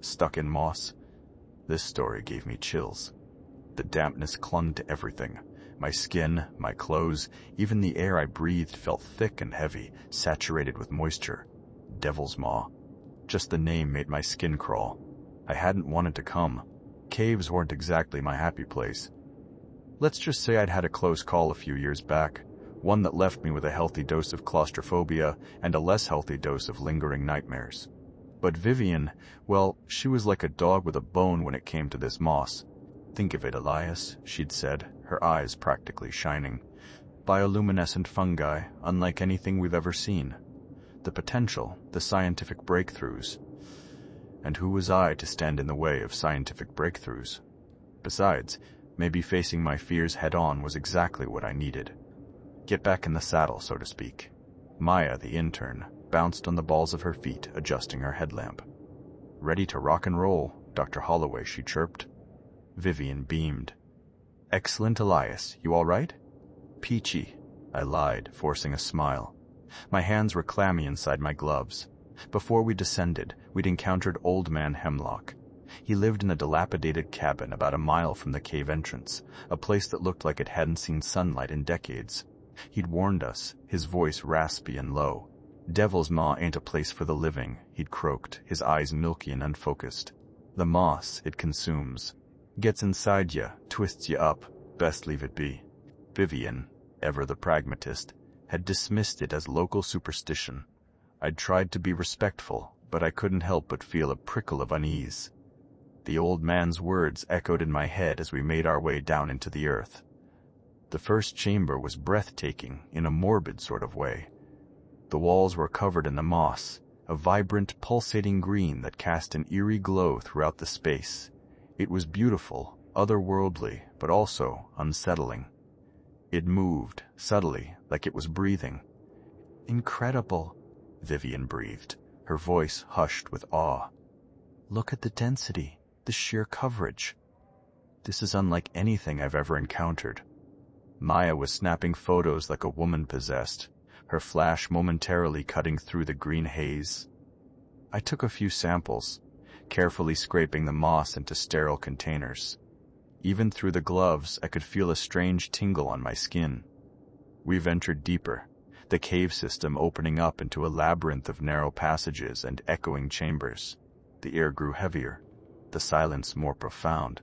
stuck in moss. This story gave me chills. The dampness clung to everything. My skin, my clothes, even the air I breathed felt thick and heavy, saturated with moisture. Devil's Maw. Just the name made my skin crawl. I hadn't wanted to come. Caves weren't exactly my happy place. Let's just say I'd had a close call a few years back, one that left me with a healthy dose of claustrophobia and a less healthy dose of lingering nightmares. But Vivian, well, she was like a dog with a bone when it came to this moss. Think of it, Elias, she'd said, her eyes practically shining. Bioluminescent fungi, unlike anything we've ever seen. The potential, the scientific breakthroughs. And who was I to stand in the way of scientific breakthroughs? Besides, maybe facing my fears head-on was exactly what I needed. Get back in the saddle, so to speak. Maya, the intern, bounced on the balls of her feet, adjusting her headlamp. Ready to rock and roll, Dr. Holloway, she chirped. Vivian beamed. Excellent, Elias. You all right? Peachy, I lied, forcing a smile. My hands were clammy inside my gloves. Before we descended, we'd encountered Old Man Hemlock. He lived in a dilapidated cabin about a mile from the cave entrance, a place that looked like it hadn't seen sunlight in decades. He'd warned us, his voice raspy and low. Devil's Maw ain't a place for the living, he'd croaked, his eyes milky and unfocused. The moss, it consumes. Gets inside ya, twists ya up, best leave it be. Vivian, ever the pragmatist, had dismissed it as local superstition. I'd tried to be respectful, but I couldn't help but feel a prickle of unease. The old man's words echoed in my head as we made our way down into the earth. The first chamber was breathtaking in a morbid sort of way. The walls were covered in the moss, a vibrant, pulsating green that cast an eerie glow throughout the space. It was beautiful, otherworldly, but also unsettling. It moved, subtly, like it was breathing. Incredible, Vivian breathed, her voice hushed with awe. Look at the density, the sheer coverage. This is unlike anything I've ever encountered. Maya was snapping photos like a woman possessed, her flash momentarily cutting through the green haze. I took a few samples, carefully scraping the moss into sterile containers. Even through the gloves, I could feel a strange tingle on my skin. We ventured deeper, the cave system opening up into a labyrinth of narrow passages and echoing chambers. The air grew heavier, the silence more profound.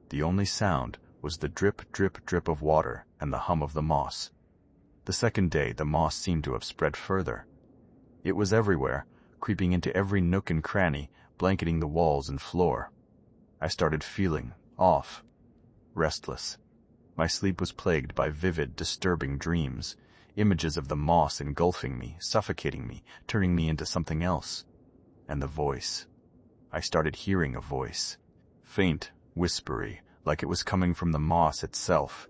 The only sound was the drip, drip, drip of water and the hum of the moss. The second day, the moss seemed to have spread further. It was everywhere, creeping into every nook and cranny, blanketing the walls and floor. I started feeling off, restless. My sleep was plagued by vivid, disturbing dreams, images of the moss engulfing me, suffocating me, turning me into something else. And the voice. I started hearing a voice. Faint, whispery, like it was coming from the moss itself.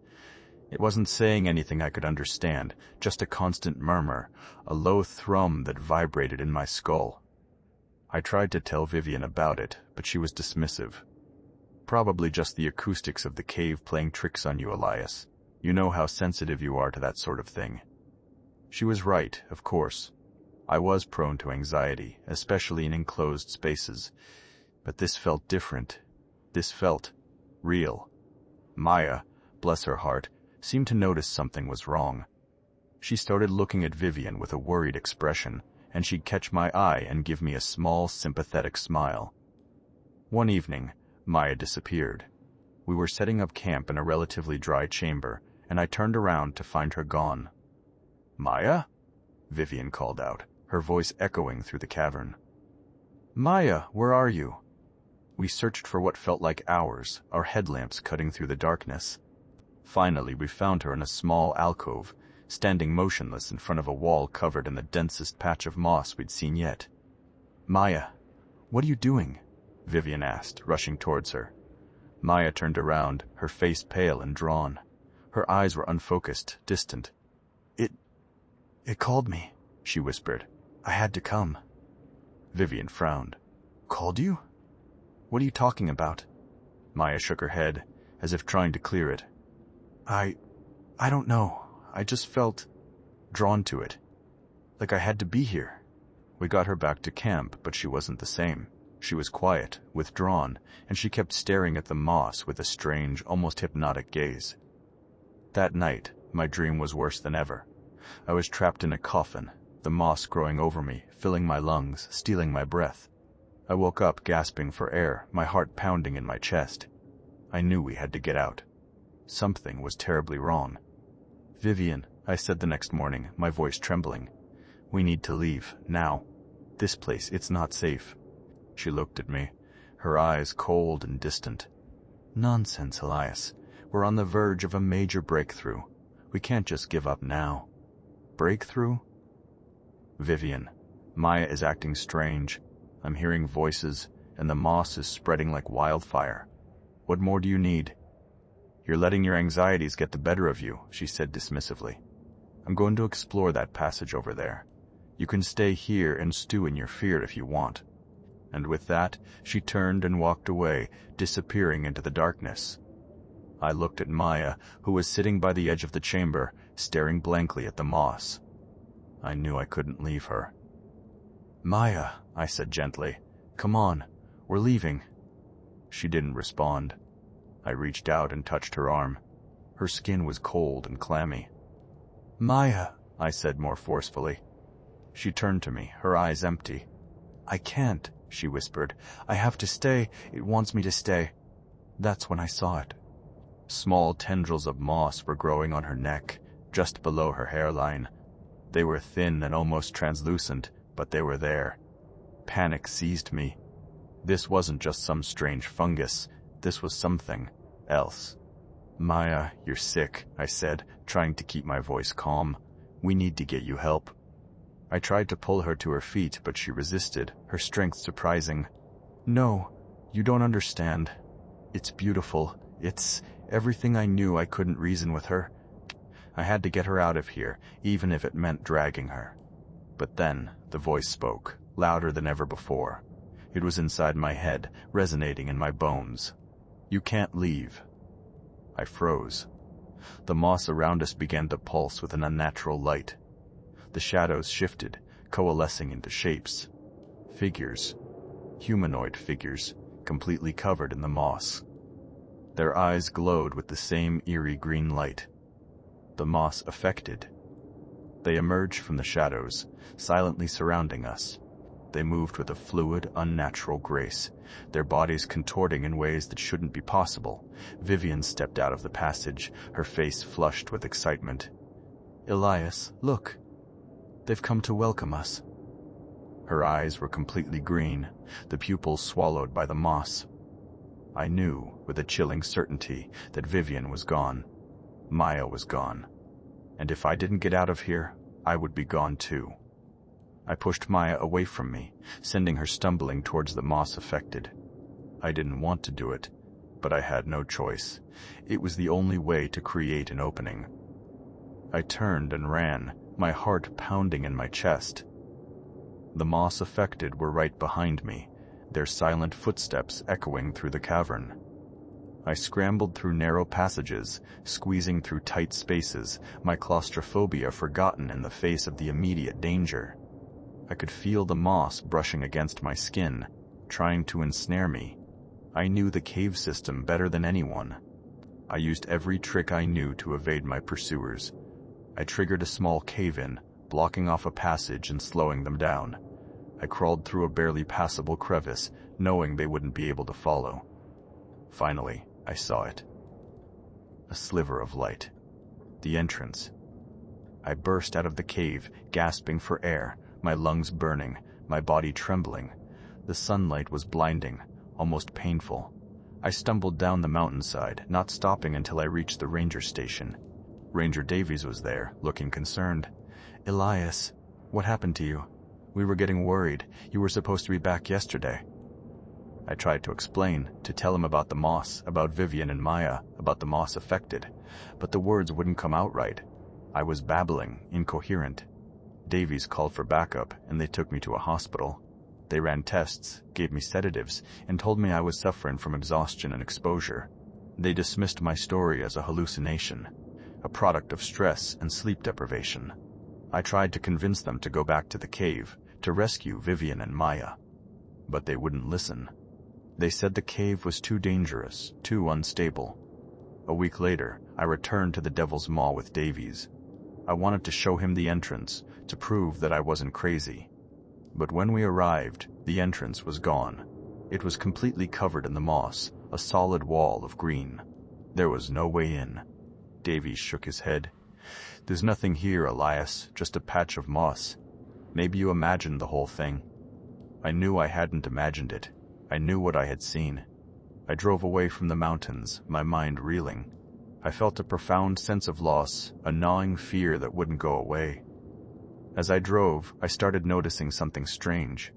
It wasn't saying anything I could understand, just a constant murmur, a low thrum that vibrated in my skull. I tried to tell Vivian about it, but she was dismissive. Probably just the acoustics of the cave playing tricks on you, Elias. You know how sensitive you are to that sort of thing. She was right, of course. I was prone to anxiety, especially in enclosed spaces. But this felt different. This felt real. Maya, bless her heart, seemed to notice something was wrong. She started looking at Vivian with a worried expression, and she'd catch my eye and give me a small, sympathetic smile. One evening, Maya disappeared. We were setting up camp in a relatively dry chamber, and I turned around to find her gone. "Maya?" Vivian called out, her voice echoing through the cavern. "Maya, where are you?" We searched for what felt like hours, our headlamps cutting through the darkness. Finally, we found her in a small alcove, standing motionless in front of a wall covered in the densest patch of moss we'd seen yet. "Maya, what are you doing?" Vivian asked, rushing towards her. Maya turned around, her face pale and drawn. Her eyes were unfocused, distant. It called me," she whispered. "I had to come." Vivian frowned. "Called you? What are you talking about?" Maya shook her head, as if trying to clear it. I don't know. I just felt drawn to it. Like I had to be here." We got her back to camp, but she wasn't the same. She was quiet, withdrawn, and she kept staring at the moss with a strange, almost hypnotic gaze. That night, my dream was worse than ever. I was trapped in a coffin, the moss growing over me, filling my lungs, stealing my breath. I woke up gasping for air, my heart pounding in my chest. I knew we had to get out. Something was terribly wrong. "Vivian," I said the next morning, my voice trembling. "We need to leave, now. This place, it's not safe." She looked at me, her eyes cold and distant. "Nonsense, Elias. We're on the verge of a major breakthrough. We can't just give up now." "Breakthrough?" "Vivian, Maya is acting strange. I'm hearing voices, and the moss is spreading like wildfire. What more do you need?" "You're letting your anxieties get the better of you," she said dismissively. "I'm going to explore that passage over there. You can stay here and stew in your fear if you want." And with that, she turned and walked away, disappearing into the darkness. I looked at Maya, who was sitting by the edge of the chamber, staring blankly at the moss. I knew I couldn't leave her. "Maya," I said gently, "come on, we're leaving." She didn't respond. I reached out and touched her arm. Her skin was cold and clammy. "Maya," I said more forcefully. She turned to me, her eyes empty. "I can't," she whispered. "I have to stay. It wants me to stay." That's when I saw it. Small tendrils of moss were growing on her neck, just below her hairline. They were thin and almost translucent, but they were there. Panic seized me. This wasn't just some strange fungus. This was something else. "Maya, you're sick," I said, trying to keep my voice calm. "We need to get you help." I tried to pull her to her feet, but she resisted, her strength surprising. "No, you don't understand. It's beautiful. It's everything I knew. I couldn't reason with her. I had to get her out of here, even if it meant dragging her." But then the voice spoke, louder than ever before. It was inside my head, resonating in my bones. "You can't leave." I froze. The moss around us began to pulse with an unnatural light. The shadows shifted, coalescing into shapes. Figures. Humanoid figures, completely covered in the moss. Their eyes glowed with the same eerie green light. The moss affected. They emerged from the shadows, silently surrounding us. They moved with a fluid, unnatural grace, their bodies contorting in ways that shouldn't be possible. Vivian stepped out of the passage, her face flushed with excitement. "Elias, look. They've come to welcome us." Her eyes were completely green, the pupils swallowed by the moss. I knew, with a chilling certainty, that Vivian was gone. Maya was gone. And if I didn't get out of here, I would be gone too. I pushed Maya away from me, sending her stumbling towards the moss affected. I didn't want to do it, but I had no choice. It was the only way to create an opening. I turned and ran, my heart pounding in my chest. The moss affected were right behind me, their silent footsteps echoing through the cavern. I scrambled through narrow passages, squeezing through tight spaces, my claustrophobia forgotten in the face of the immediate danger. I could feel the moss brushing against my skin, trying to ensnare me. I knew the cave system better than anyone. I used every trick I knew to evade my pursuers. I triggered a small cave-in, blocking off a passage and slowing them down. I crawled through a barely passable crevice, knowing they wouldn't be able to follow. Finally, I saw it. A sliver of light. The entrance. I burst out of the cave, gasping for air, my lungs burning, my body trembling. The sunlight was blinding, almost painful. I stumbled down the mountainside, not stopping until I reached the ranger station. Ranger Davies was there, looking concerned. "Elias, what happened to you? We were getting worried. You were supposed to be back yesterday." I tried to explain, to tell him about the moss, about Vivian and Maya, about the moss affected, but the words wouldn't come out right. I was babbling, incoherent. Davies called for backup, and they took me to a hospital. They ran tests, gave me sedatives, and told me I was suffering from exhaustion and exposure. They dismissed my story as a hallucination, a product of stress and sleep deprivation. I tried to convince them to go back to the cave, to rescue Vivian and Maya. but they wouldn't listen. They said the cave was too dangerous, too unstable. A week later, I returned to the Devil's Maw with Davies. I wanted to show him the entrance, to prove that I wasn't crazy. But when we arrived, the entrance was gone. It was completely covered in the moss, a solid wall of green. There was no way in. Davies shook his head. "There's nothing here, Elias, just a patch of moss. Maybe you imagined the whole thing." I knew I hadn't imagined it. I knew what I had seen. I drove away from the mountains, my mind reeling. I felt a profound sense of loss, a gnawing fear that wouldn't go away. As I drove, I started noticing something strange.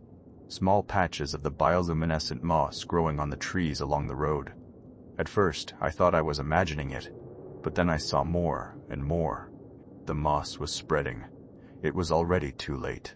Small patches of the bioluminescent moss growing on the trees along the road. At first, I thought I was imagining it, but then I saw more and more. The moss was spreading. It was already too late.